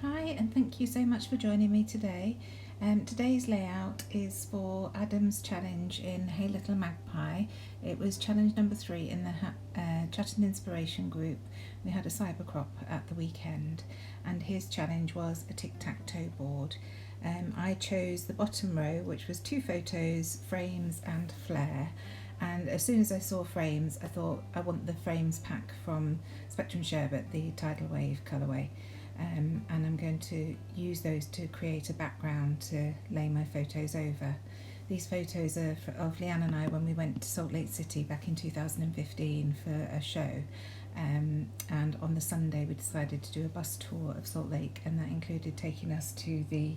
Hi, and thank you so much for joining me today. Today's layout is for Adam's challenge in Hey Little Magpie. It was challenge number 3 in the Chat and Inspiration group. We had a cybercrop at the weekend, and his challenge was a tic-tac-toe board. I chose the bottom row, which was 2 photos, frames and flare. And as soon as I saw frames, I thought I want the frames pack from Spectrum Sherbet, the Tidal Wave colourway. And I'm going to use those to create a background to lay my photos over. These photos are of Leanne and I when we went to Salt Lake City back in 2015 for a show. And on the Sunday we decided to do a bus tour of Salt Lake, and that included taking us to the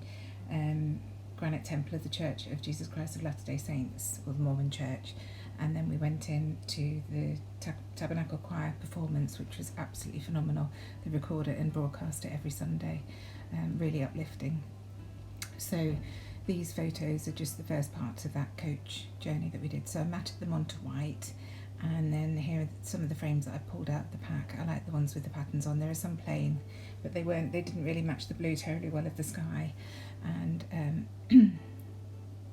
granite temple of the Church of Jesus Christ of Latter-day Saints, or the Mormon Church. And then we went into the Tabernacle Choir performance, which was absolutely phenomenal. They record it and broadcast it every Sunday, really uplifting. So these photos are just the first part of that coach journey that we did. So I matted them onto white, and then here are some of the frames that I pulled out of the pack. I like the ones with the patterns on. There are some plain, but they didn't really match the blue terribly well of the sky. And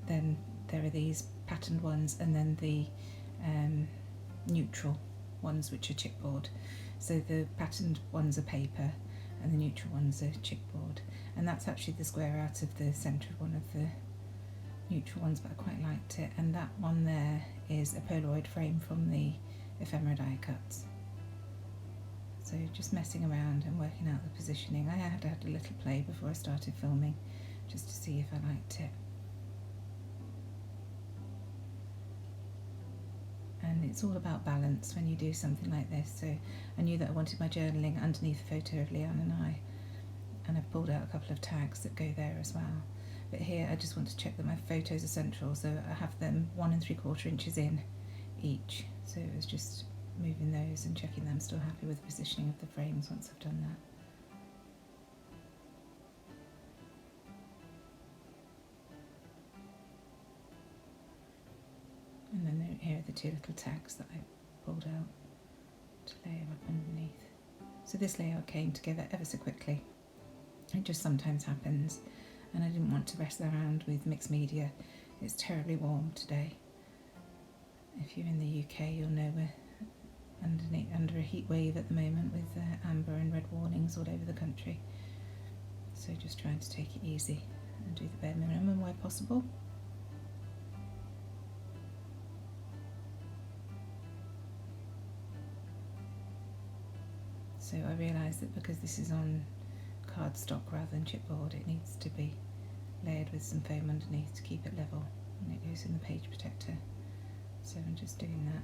then there are these patterned ones, and then the neutral ones, which are chipboard. So the patterned ones are paper and the neutral ones are chipboard, and that's actually the square out of the centre of one of the neutral ones, but I quite liked it. And that one there is a Polaroid frame from the ephemera die cuts. So just messing around and working out the positioning. I had a little play before I started filming just to see if I liked it. And it's all about balance when you do something like this. So I knew that I wanted my journaling underneath a photo of Leanne and I, and I've pulled out a couple of tags that go there as well. But here I just want to check that my photos are central, so I have them 1 3/4 inches in each. So it was just moving those and checking that I'm still happy with the positioning of the frames once I've done that. And then here are the 2 little tags that I pulled out to layer up underneath. So this layout came together ever so quickly. It just sometimes happens, and I didn't want to mess around with mixed media. It's terribly warm today. If you're in the UK, you'll know we're under a heat wave at the moment with amber and red warnings all over the country. So just trying to take it easy and do the bare minimum where possible. So I realised that because this is on cardstock rather than chipboard, it needs to be layered with some foam underneath to keep it level, and it goes in the page protector. So I'm just doing that.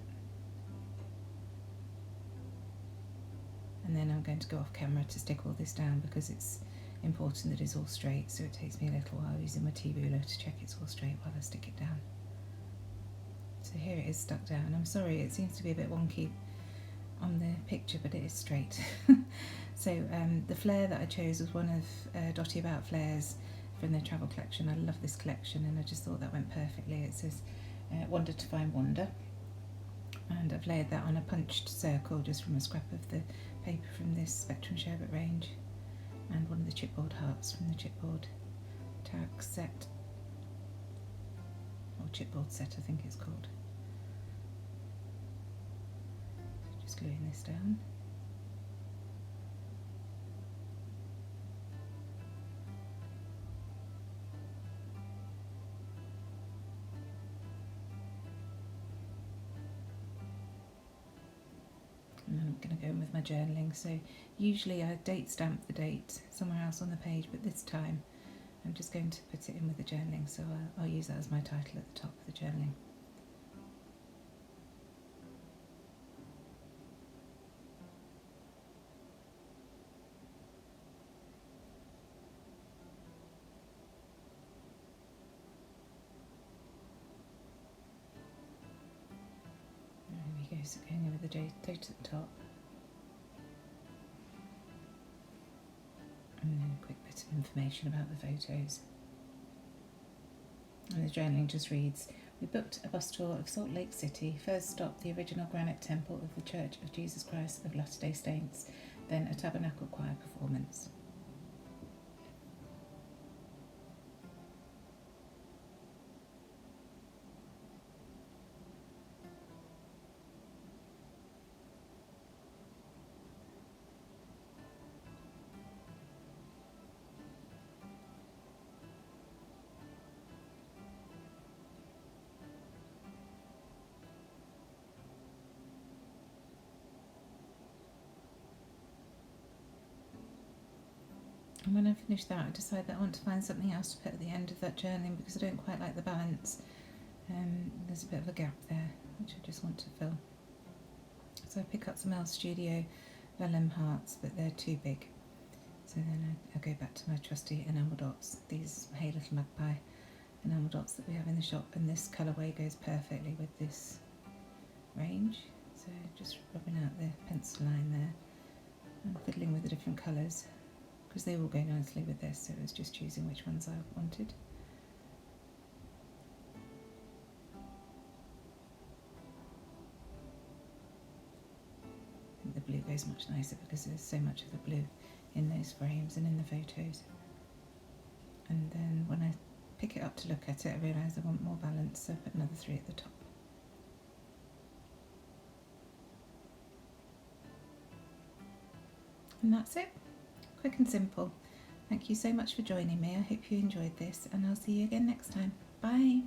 And then I'm going to go off camera to stick all this down, because it's important that it's all straight, so it takes me a little while using my T-ruler to check it's all straight while I stick it down. So here it is stuck down. I'm sorry, it seems to be a bit wonky on the picture, but it is straight. So the flare that I chose was one of Dotty About flares from their travel collection. I love this collection, and I just thought that went perfectly. It says Wonder to Find Wonder, and I've layered that on a punched circle just from a scrap of the paper from this Spectrum Sherbet range, and one of the chipboard hearts from the chipboard tag set, or chipboard set I think it's called. Just gluing this down. And then I'm going to go in with my journaling. So usually I date stamp the date somewhere else on the page, but this time I'm just going to put it in with the journaling, so I'll use that as my title at the top of the journaling. There we go, so going in with the date at the top. And then a quick bit of information about the photos. And the journaling just reads, we booked a bus tour of Salt Lake City, first stop the original granite temple of the Church of Jesus Christ of Latter-day Saints, then a tabernacle choir performance. And when I finish that, I decide that I want to find something else to put at the end of that journaling because I don't quite like the balance. There's a bit of a gap there which I just want to fill. So I pick up some Elle Studio vellum hearts, but they're too big. So then I go back to my trusty enamel dots, these Hey Little Magpie enamel dots that we have in the shop, and this colourway goes perfectly with this range. So just rubbing out the pencil line there and fiddling with the different colours because they all go nicely with this, so it was just choosing which ones I wanted. I think the blue goes much nicer because there's so much of the blue in those frames and in the photos. And then when I pick it up to look at it, I realise I want more balance, so I put another 3 at the top. And that's it. Quick and simple. Thank you so much for joining me. I hope you enjoyed this, and I'll see you again next time. Bye.